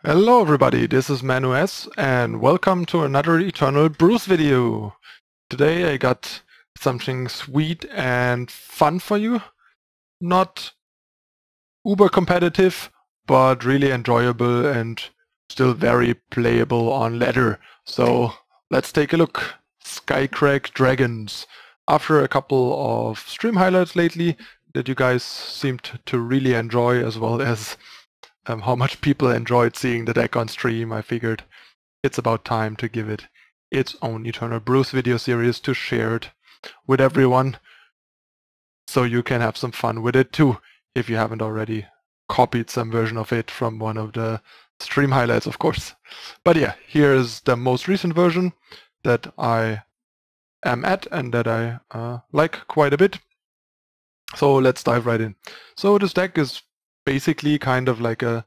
Hello everybody, this is Manu S and welcome to another Eternal Brews video. Today I got something sweet and fun for you. Not uber competitive, but really enjoyable and still very playable on ladder. So let's take a look. Skycrag Dragons. After a couple of stream highlights lately that you guys seemed to really enjoy, as well as how much people enjoyed seeing the deck on stream, I figured it's about time to give it its own Eternal Brews video series to share it with everyone, so you can have some fun with it too, if you haven't already copied some version of it from one of the stream highlights, of course. But yeah, here is the most recent version that I am at and that I like quite a bit. So let's dive right in. So this deck is basically kind of like a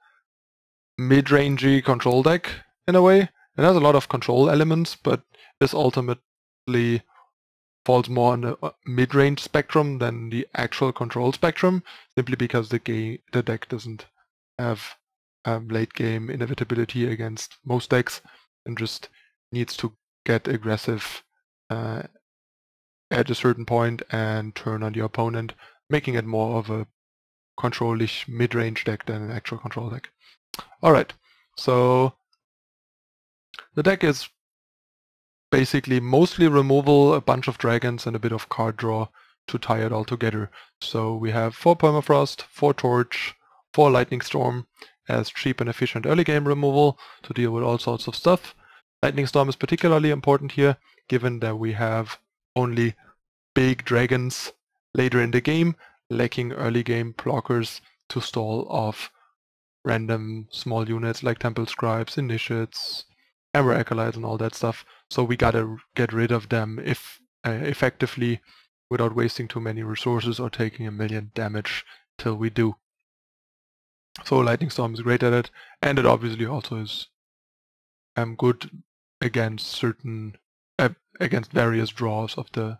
mid-rangey control deck in a way. It has a lot of control elements, but this ultimately falls more on the mid-range spectrum than the actual control spectrum, simply because the deck doesn't have late-game inevitability against most decks and just needs to get aggressive at a certain point and turn on the opponent, making it more of a control-ish mid-range deck than an actual control deck. Alright, so the deck is basically mostly removal, a bunch of dragons and a bit of card draw to tie it all together. So we have 4 Permafrost, 4 Torch, 4 Lightning Storm as cheap and efficient early game removal to deal with all sorts of stuff. Lightning Storm is particularly important here, given that we have only big dragons later in the game, lacking early game blockers to stall off random small units like Temple Scribes, Initiates, Hammer Acolytes and all that stuff. So we gotta get rid of them effectively without wasting too many resources or taking a million damage till we do. So Lightning Storm is great at it, and it obviously also is good against against various draws of the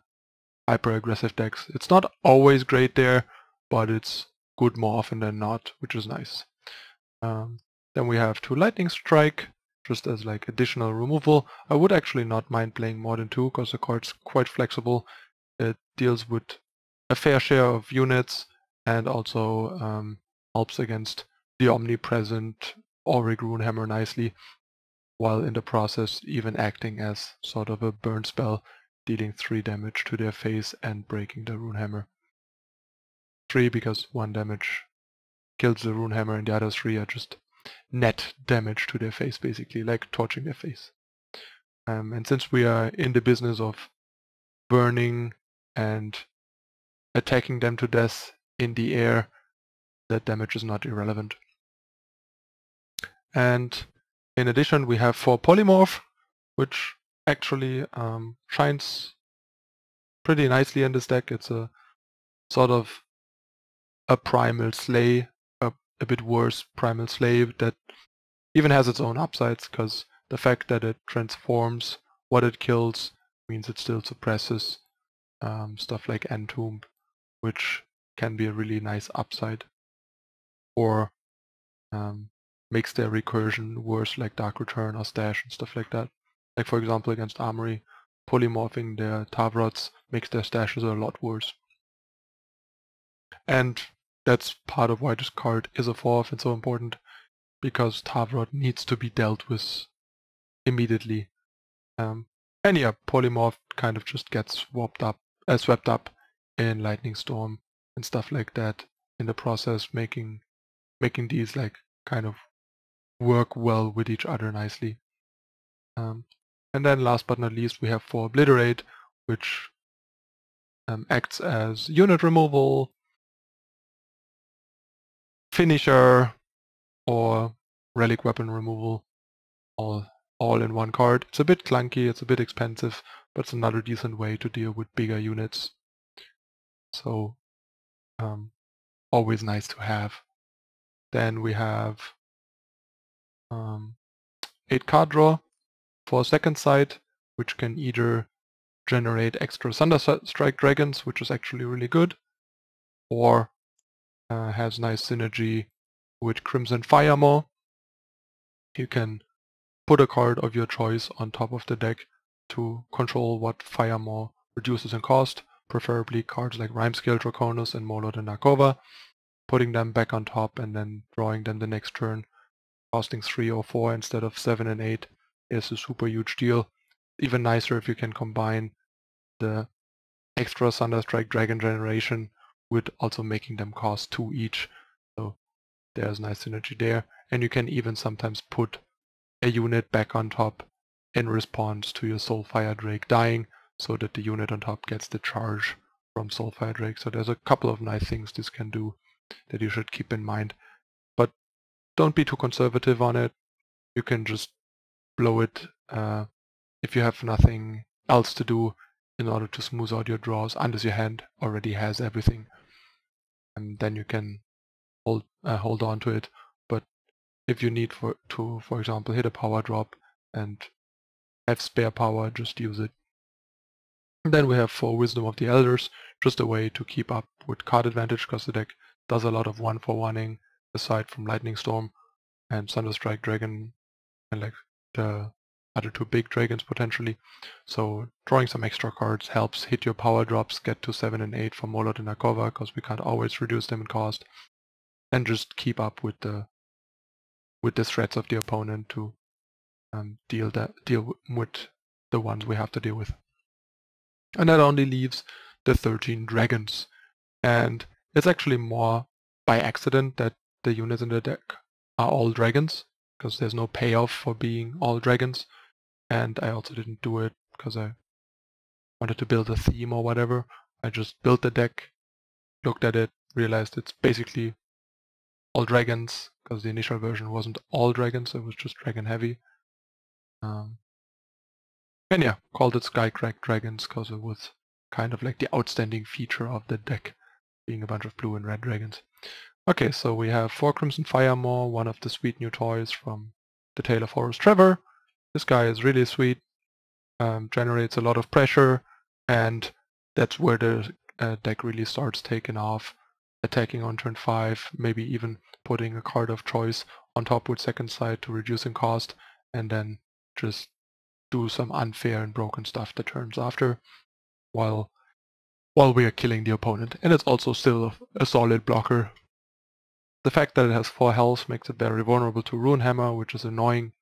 hyper aggressive decks. It's not always great there, but it's good more often than not, which is nice. Then we have 2 Lightning Strike, just as like additional removal. I would actually not mind playing more than 2, because the card's quite flexible. It deals with a fair share of units and also helps against the omnipresent Auric Runehammer nicely, while in the process even acting as sort of a burn spell, dealing 3 damage to their face and breaking the Runehammer. 3 because 1 damage kills the Runehammer and the other 3 are just net damage to their face, basically, like torching their face. And since we are in the business of burning and attacking them to death in the air, that damage is not irrelevant. And in addition, we have 4 Polymorph, which actually shines pretty nicely in this deck. It's a sort of a primal slay, a bit worse primal slave that even has its own upsides, because the fact that it transforms what it kills means it still suppresses stuff like Entomb, which can be a really nice upside, or makes their recursion worse, like Dark Return or Stash and stuff like that. Like for example against Armory, polymorphing their Tavrots makes their stashes a lot worse. And that's part of why this card is a 4-off and so important, because Tavrot needs to be dealt with immediately. And yeah, Polymorph kind of just gets swept up in Lightning Storm and stuff like that in the process, making these like kind of work well with each other nicely. And then last but not least, we have 4 Obliterate, which acts as unit removal, finisher, or relic weapon removal, all in one card. It's a bit clunky, it's a bit expensive, but it's another decent way to deal with bigger units. So always nice to have. Then we have 8 card draw for second sight, which can either generate extra Thunderstrike Dragons, which is actually really good, or has nice synergy with Crimson Firemaw, you can put a card of your choice on top of the deck to control what Firemaw reduces in cost, preferably cards like Rimescale, Draconus, and Molot and Nakova, putting them back on top and then drawing them the next turn, costing 3 or 4 instead of 7 and 8 is a super huge deal. Even nicer if you can combine the extra Thunderstrike Dragon generation with also making them cost 2 each. So there's nice synergy there. And you can even sometimes put a unit back on top in response to your Soulfire Drake dying, so that the unit on top gets the charge from Soulfire Drake. So there's a couple of nice things this can do that you should keep in mind. But don't be too conservative on it. You can just blow it if you have nothing else to do in order to smooth out your draws, unless your hand already has everything. And then you can hold on to it. But if you need for example, hit a power drop and have spare power, just use it. And then we have 4 Wisdom of the Elders, just a way to keep up with card advantage, because the deck does a lot of 1-for-1ing aside from Lightning Storm and Thunderstrike Dragon and like the other 2 big dragons potentially. So drawing some extra cards helps hit your power drops, get to 7 and 8 for Molot and Nakova, because we can't always reduce them in cost, and just keep up with the threats of the opponent to deal with the ones we have to deal with. And that only leaves the 13 dragons. And it's actually more by accident that the units in the deck are all dragons, because there's no payoff for being all dragons. And I also didn't do it because I wanted to build a theme or whatever. I just built the deck, looked at it, realized it's basically all dragons, because the initial version wasn't all dragons, it was just dragon heavy. And yeah, called it Skycrag Dragons because it was kind of like the outstanding feature of the deck, being a bunch of blue and red dragons. Okay, so we have 4 Crimson Firemaw, one of the sweet new toys from the Tale of Horus Trevor. This guy is really sweet, generates a lot of pressure, and that's where the deck really starts taking off, attacking on turn 5, maybe even putting a card of choice on top with second sight to reduce in cost, and then just do some unfair and broken stuff the turns after, while we are killing the opponent. And it's also still a solid blocker. The fact that it has 4 health makes it very vulnerable to Rune Hammer, which is annoying,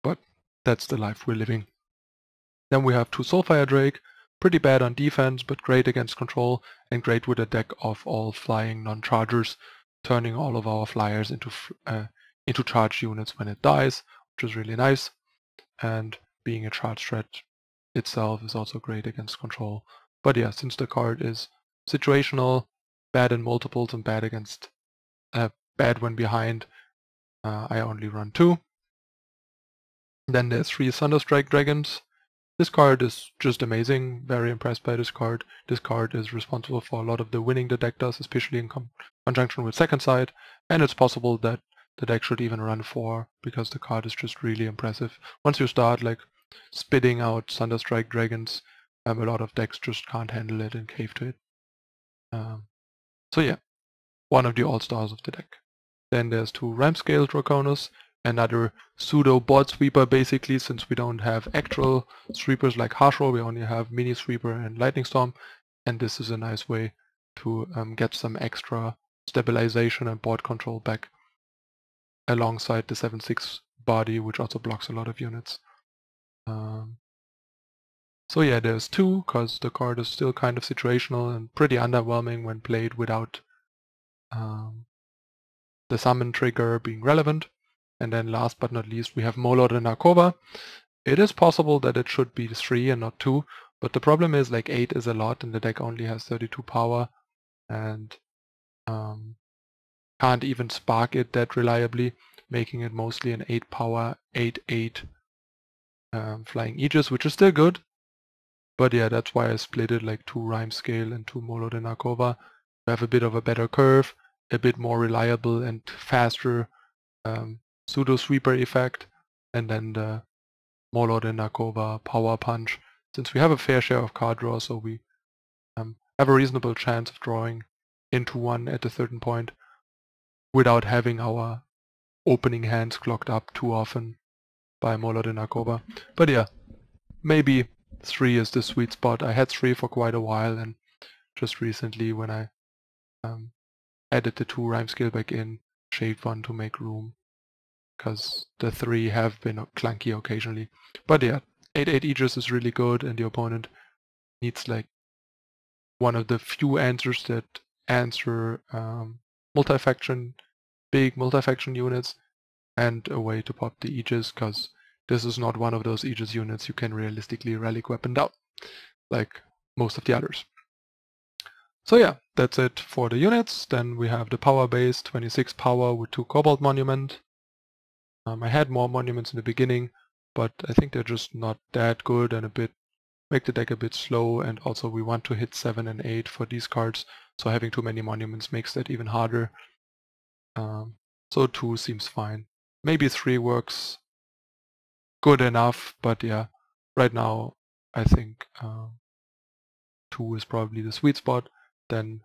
but that's the life we're living. Then we have 2 Soulfire Drake, pretty bad on defense, but great against control, and great with a deck of all flying non-chargers, turning all of our flyers into charge units when it dies, which is really nice. And being a charge threat itself is also great against control. But yeah, since the card is situational, bad in multiples and bad against bad when behind, I only run 2. Then there's 3 Thunderstrike Dragons. This card is just amazing, very impressed by this card. This card is responsible for a lot of the winning the deck does, especially in conjunction with second sight, and it's possible that the deck should even run 4, because the card is just really impressive. Once you start like spitting out Thunderstrike Dragons, a lot of decks just can't handle it and cave to it. So yeah, one of the all-stars of the deck. Then there's 2 Rimescale Draconus, another pseudo board sweeper basically, since we don't have actual sweepers like Harsh Roll, we only have Mini Sweeper and Lightning Storm, and this is a nice way to get some extra stabilization and board control back, alongside the 7/6 body, which also blocks a lot of units. So yeah, there's 2, because the card is still kind of situational and pretty underwhelming when played without the summon trigger being relevant. And then last but not least, we have Molot and Nakova. It is possible that it should be 3 and not 2, but the problem is like 8 is a lot and the deck only has 32 power, and can't even spark it that reliably, making it mostly an 8 power, 8/8 flying Aegis, which is still good. But yeah, that's why I split it like 2 Rimescale and 2 Molot and Nakova. To have a bit of a better curve, a bit more reliable and faster pseudo sweeper effect, and then the Molot and Nakova power punch. Since we have a fair share of card draw, so we have a reasonable chance of drawing into 1 at a certain point without having our opening hands clogged up too often by Molot and Nakova. But yeah, maybe 3 is the sweet spot. I had 3 for quite a while, and just recently when I added the 2 Rimescale back in, shaved 1 to make room, because the 3 have been clunky occasionally. But yeah, 8/8 Aegis is really good, and the opponent needs like one of the few answers that answer multi-faction, big multi-faction units, and a way to pop the Aegis, because this is not one of those Aegis units you can realistically relic weapon down, like most of the others. So yeah, that's it for the units. Then we have the power base, 26 power with 2 Cobalt monument. I had more monuments in the beginning, but I think they're just not that good and make the deck a bit slow, and also we want to hit 7 and 8 for these cards, so having too many monuments makes that even harder. So 2 seems fine. Maybe 3 works good enough, but yeah, right now I think 2 is probably the sweet spot. Then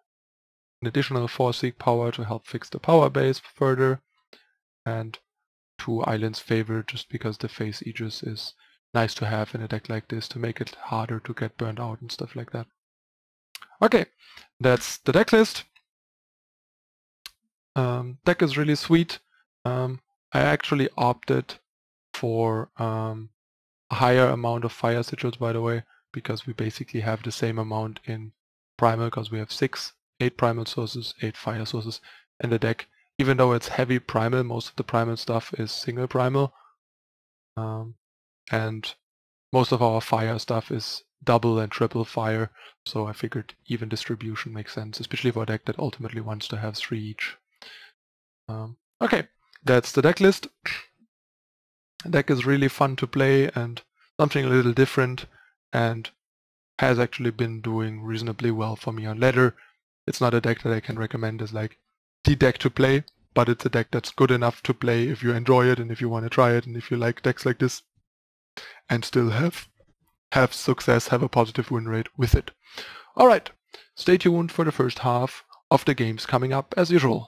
an additional 4 Seek power to help fix the power base further, and 2 Eilyn's Favor, just because the face Aegis is nice to have in a deck like this to make it harder to get burned out and stuff like that. Okay, that's the deck list. Deck is really sweet. I actually opted for a higher amount of fire sigils, by the way, because we basically have the same amount in Primal, because we have 8 Primal sources, 8 fire sources in the deck. Even though it's heavy Primal, most of the Primal stuff is single Primal. And most of our fire stuff is double and triple fire, so I figured even distribution makes sense, especially for a deck that ultimately wants to have 3 each. Okay, that's the deck list. The deck is really fun to play and something a little different, and has actually been doing reasonably well for me on ladder. It's not a deck that I can recommend as like the deck to play, but it's a deck that's good enough to play if you enjoy it and if you want to try it and if you like decks like this and still have success, have a positive win rate with it. Alright, stay tuned for the first half of the games coming up as usual.